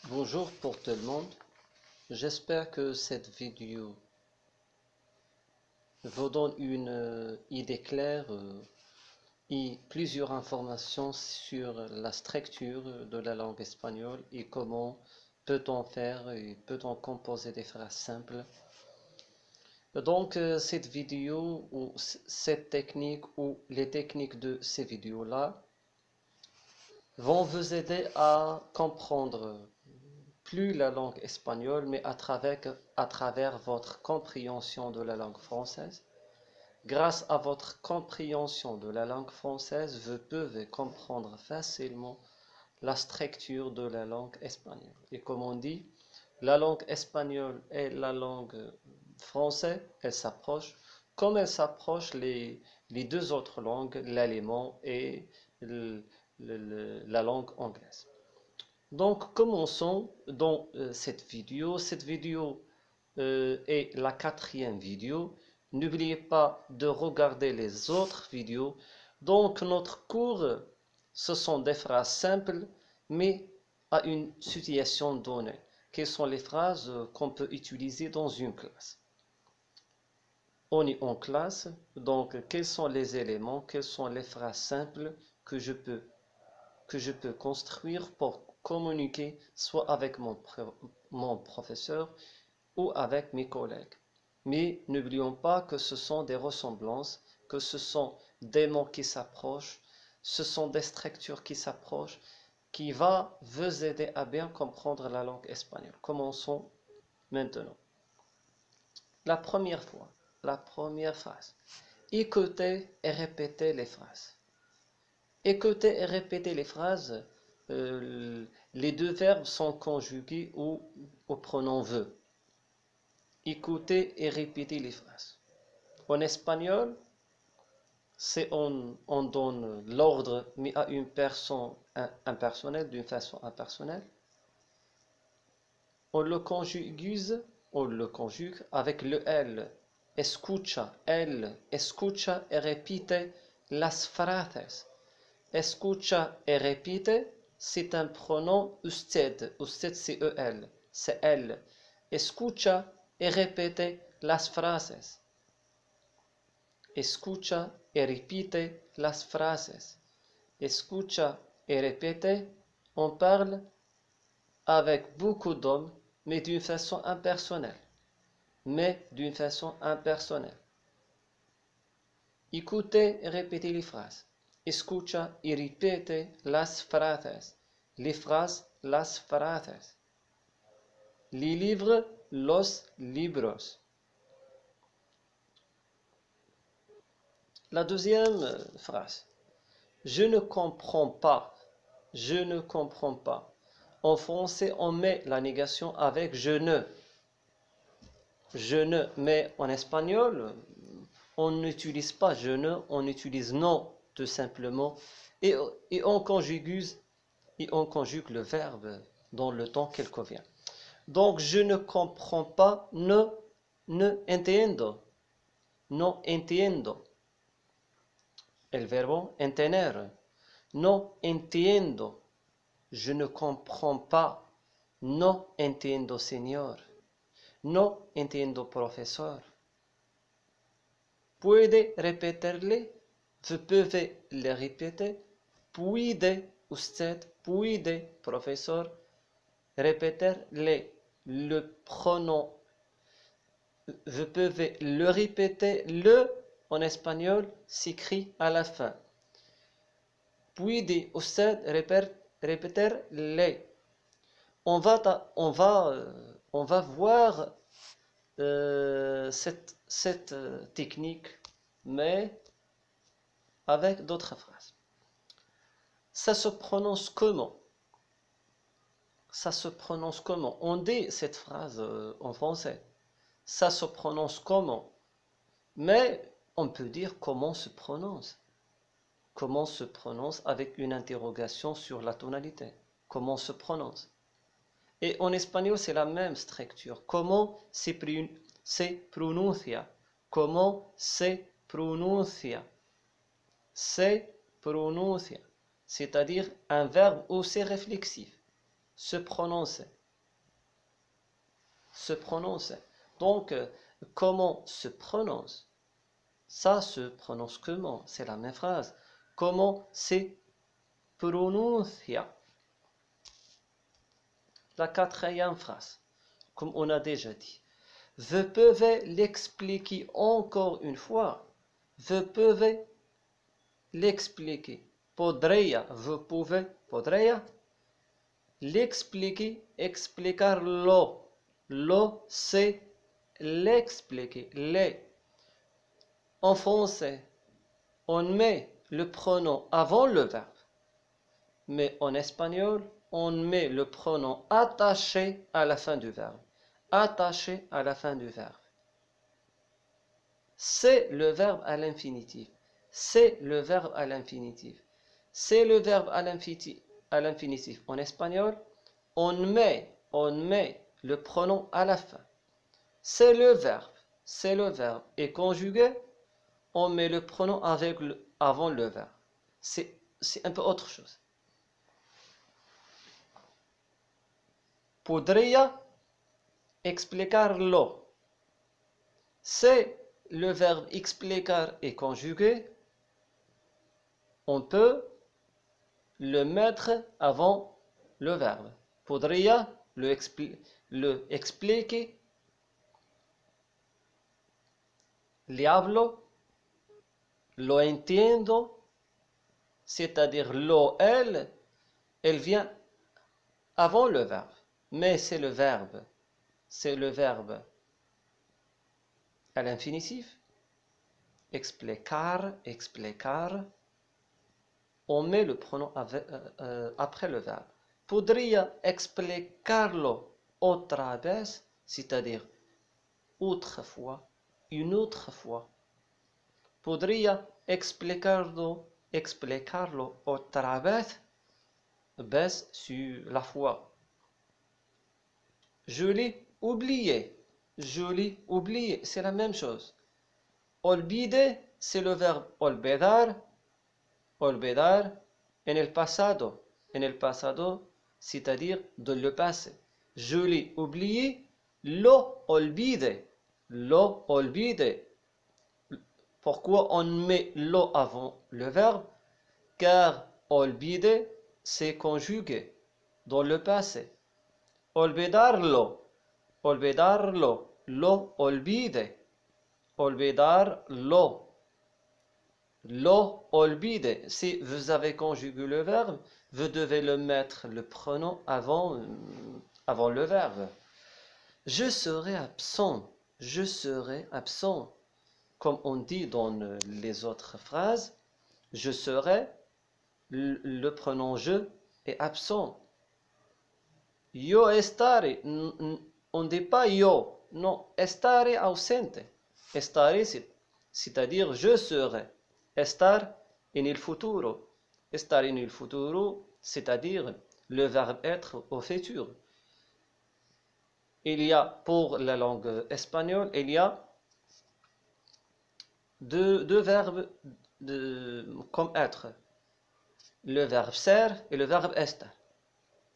Bonjour pour tout le monde. J'espère que cette vidéo vous donne une idée claire et plusieurs informations sur la structure de la langue espagnole et comment peut-on faire et peut-on composer des phrases simples. Donc cette vidéo ou cette technique ou les techniques de ces vidéos-là vont vous aider à comprendre plus la langue espagnole, mais à travers votre compréhension de la langue française. Grâce à votre compréhension de la langue française, vous pouvez comprendre facilement la structure de la langue espagnole. Et comme on dit, la langue espagnole et la langue française, elles s'approchent, comme elles s'approchent les deux autres langues, l'allemand et la langue anglaise. Donc, commençons dans cette vidéo. Cette vidéo est la 4e vidéo. N'oubliez pas de regarder les autres vidéos. Donc, notre cours, ce sont des phrases simples, mais à une situation donnée. Quelles sont les phrases qu'on peut utiliser dans une classe? On est en classe, donc quels sont les éléments, quelles sont les phrases simples que je peux construire pour communiquer soit avec mon professeur ou avec mes collègues. Mais n'oublions pas que ce sont des ressemblances, que ce sont des mots qui s'approchent, ce sont des structures qui s'approchent, qui va vous aider à bien comprendre la langue espagnole. Commençons maintenant. La première phrase. Écoutez et répétez les phrases. Écoutez et répétez les phrases. Les deux verbes sont conjugués au pronom veut. Écoutez et répétez les phrases. En espagnol, on donne l'ordre, mais à une personne impersonnelle, d'une façon impersonnelle. On le conjugue avec le L. Escucha et répétez las frases. Escucha et répétez, c'est un pronom usted. Usted, c'est EL. C'est elle. Escucha et répétez las frases. Escucha et répétez las frases. Escucha et répétez, on parle avec beaucoup d'hommes, mais d'une façon impersonnelle. Écoutez et répétez les phrases. Escucha y repite las frases. Les phrases, las frases. Les livres, los libros. La deuxième phrase. Je ne comprends pas. Je ne comprends pas. En français, on met la négation avec je ne. Je ne, mais en espagnol, on n'utilise pas je ne, on utilise non, tout simplement. Et on conjugue le verbe dans le temps qu'il convient. Donc, je ne comprends pas, no entiendo. No entiendo. El verbo entender. No entiendo. Je ne comprends pas. No entiendo, señor. No entiendo, profesor. Puede repetirle. Vous pouvez le répéter. Puede usted, puede, professeur, répéter le pronom. Vous pouvez le répéter. Le, en espagnol, s'écrit à la fin. Puede usted répéter le. On va voir cette technique, mais avec d'autres phrases. Ça se prononce comment? Ça se prononce comment? On dit cette phrase en français. Ça se prononce comment? Mais on peut dire comment se prononce. Comment se prononce avec une interrogation sur la tonalité. Comment se prononce? Et en espagnol, c'est la même structure. Comment se pronuncia? Comment se pronuncia? Se pronuncia. C'est-à-dire un verbe aussi réflexif. se prononcer. Se prononcer. Donc, comment se prononce? Ça se prononce comment? C'est la même phrase. Comment se pronuncia? La quatrième phrase, comme on a déjà dit. Vous pouvez l'expliquer encore une fois. Vous pouvez l'expliquer. Podría, vous pouvez, podría l'expliquer, explicarlo. Lo, c'est l'expliquer, les. En français, on met le pronom avant le verbe. Mais en espagnol, on met le pronom attaché à la fin du verbe. Attaché à la fin du verbe. C'est le verbe à l'infinitif. C'est le verbe à l'infinitif. C'est le verbe à l'infinitif. En espagnol, on met le pronom à la fin. C'est le verbe. C'est le verbe. Et conjugué, on met le pronom avant le verbe. C'est un peu autre chose. Podría explicarlo. C'est le verbe explicar et conjugué. On peut le mettre avant le verbe. Podría le expliquer. Le hablo. Lo entiendo. C'est-à-dire lo, elle vient avant le verbe. Mais c'est le verbe à l'infinitif. Explicar, explicar. On met le pronom après le verbe. Podría explicarlo otra vez, c'est-à-dire autrefois, une autre fois. Podría explicarlo otra vez, baisse sur la fois. Je l'ai oublié. Je l'ai oublié. C'est la même chose. Olvider, c'est le verbe olvidar. Olvidar en el pasado. En el pasado, c'est-à-dire de le passé. Je l'ai oublié. Lo olvide. Lo olvide. Pourquoi on met lo avant le verbe? Car olvide, c'est conjugué dans le passé. Olvidarlo, olvidarlo, lo olvide, olvidarlo, lo olvide. Si vous avez conjugué le verbe, vous devez le mettre le pronom avant le verbe. Je serai absent, je serai absent. Comme on dit dans les autres phrases, je serai, le pronom je est absent. Yo estaré, on ne dit pas yo, non, estaré ausente. Estaré, c'est-à-dire je serai. Estar en el futuro. Estar en el futuro, c'est-à-dire le verbe être au futur. Il y a, pour la langue espagnole, il y a deux verbes comme être. Le verbe ser et le verbe estar.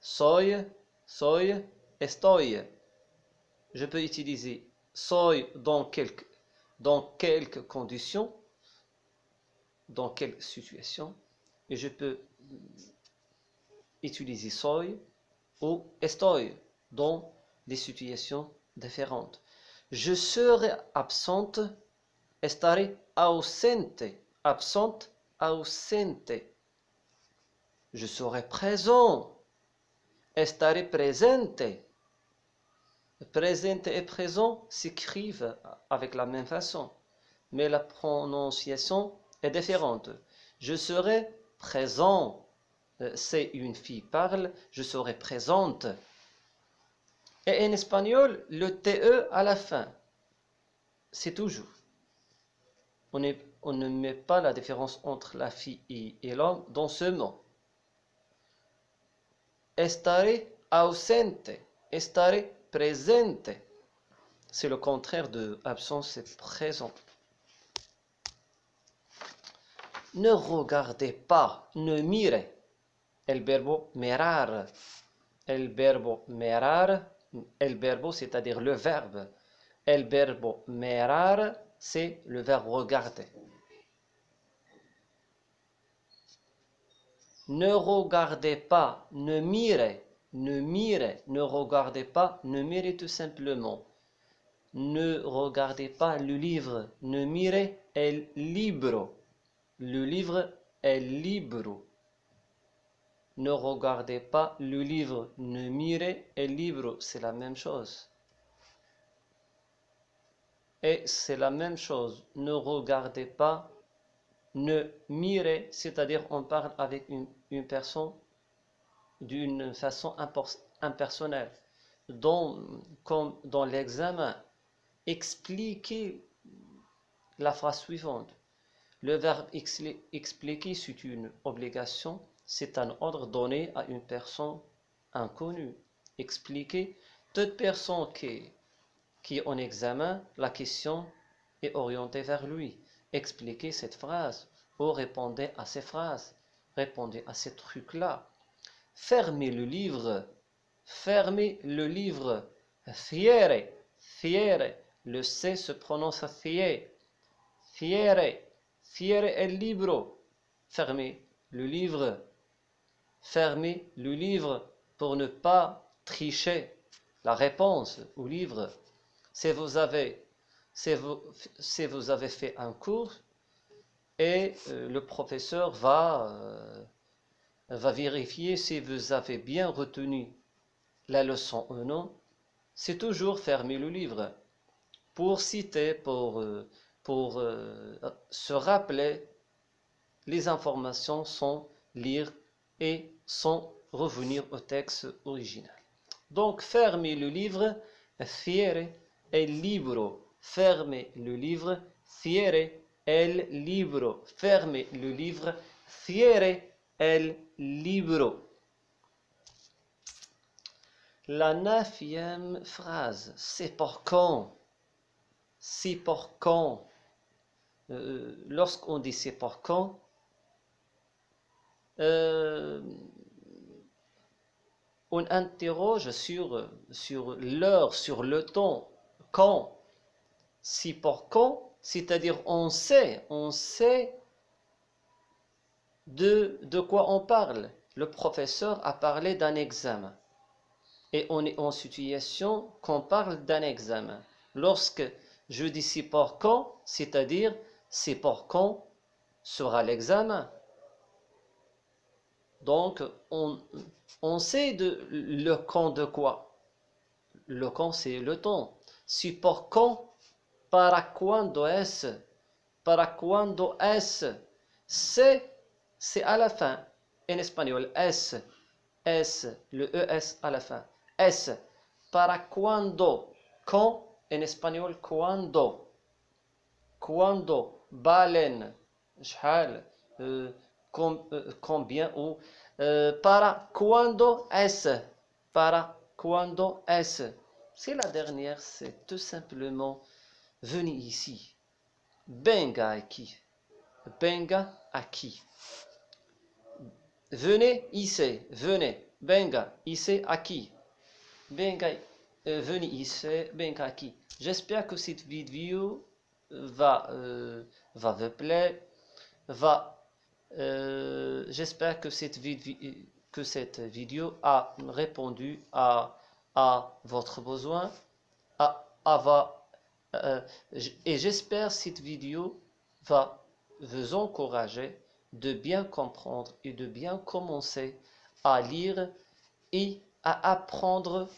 Soy, estoy. Je peux utiliser soy dans quelques conditions, dans quelques situations, et je peux utiliser soy ou estoy dans des situations différentes. Je serai absente, estaré ausente, absente, ausente. Je serai présent, estaré presente. Presente et présent s'écrivent avec la même façon, mais la prononciation est différente. Je serai présent. C'est une fille parle, je serai présente. Et en espagnol, le TE à la fin, c'est toujours. On ne met pas la différence entre la fille et l'homme dans ce mot. Estaré ausente, estaré presente. C'est le contraire de absence, c'est présent. Ne regardez pas, ne mirez. El verbo mirar. El verbo mirar, el verbo c'est-à-dire le verbe. El verbo mirar, c'est le verbe regarder. Ne regardez pas, ne mirez, ne regardez pas, ne mirez tout simplement. Ne regardez pas le livre, ne mirez el libro. Le livre el libro. Ne regardez pas le livre, ne mirez el libro, c'est la même chose. Et c'est la même chose, ne regardez pas, ne mirez, c'est-à-dire on parle avec une personne d'une façon impersonnelle. Comme dans l'examen, expliquez la phrase suivante. Le verbe expliquer, c'est une obligation, c'est un ordre donné à une personne inconnue. Expliquer, toute personne qui est en examen, la question est orientée vers lui. Expliquez cette phrase ou répondez à ces phrases, répondez à ces trucs-là. Fermez le livre, fermez le livre. Fiere, fiere, le C se prononce fier. Fiere, fiere el libro. Fermez le livre. Fermez le livre pour ne pas tricher la réponse au livre. Si vous avez fait un cours et le professeur va vérifier si vous avez bien retenu la leçon ou non, c'est toujours fermer le livre pour citer, pour se rappeler les informations sans lire et sans revenir au texte original. Donc, fermez le livre, fiere el libro. Fermez le livre, fiere el libro. Fermez le livre, fiere el libro. La 9e phrase, c'est pour quand? C'est pour quand? Lorsqu'on dit c'est pour quand, on interroge sur l'heure, sur le temps. Quand? Si pour quand, c'est-à-dire on sait de quoi on parle. Le professeur a parlé d'un examen. Et on est en situation qu'on parle d'un examen. Lorsque je dis si pour quand, c'est-à-dire c'est pour quand sera l'examen. Donc, on sait le quand de quoi. Le quand, c'est le temps. Si por quand, para cuando es. Para cuando es. C'est à la fin. En espagnol, es. Es. Le ES à la fin. Es. Para cuando. Quand. En espagnol, cuando. Cuando. Balen. شحال. Combien ou para cuando es. Para cuando es. C'est la dernière, c'est tout simplement venez ici. Venga aquí. Venga aquí. Venez ici. Venez. Venga ici, aquí. Venga, venez ici. Venga aquí. J'espère que cette vidéo va vous plaire. J'espère que cette vidéo a répondu à votre besoin. Et j'espère que cette vidéo va vous encourager de bien comprendre et de bien commencer à lire et à apprendre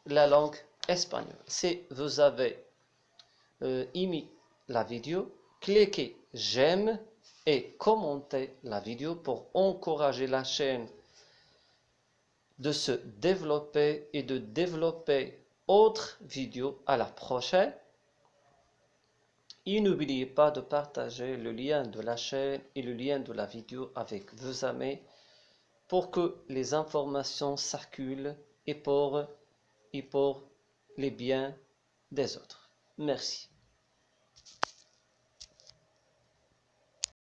la langue espagnole. Si vous avez aimé la vidéo, cliquez j'aime et commentez la vidéo pour encourager la chaîne de se développer et de développer autres vidéos à la prochaine. Et n'oubliez pas de partager le lien de la chaîne et le lien de la vidéo avec vos amis pour que les informations circulent et pour les biens des autres. Merci.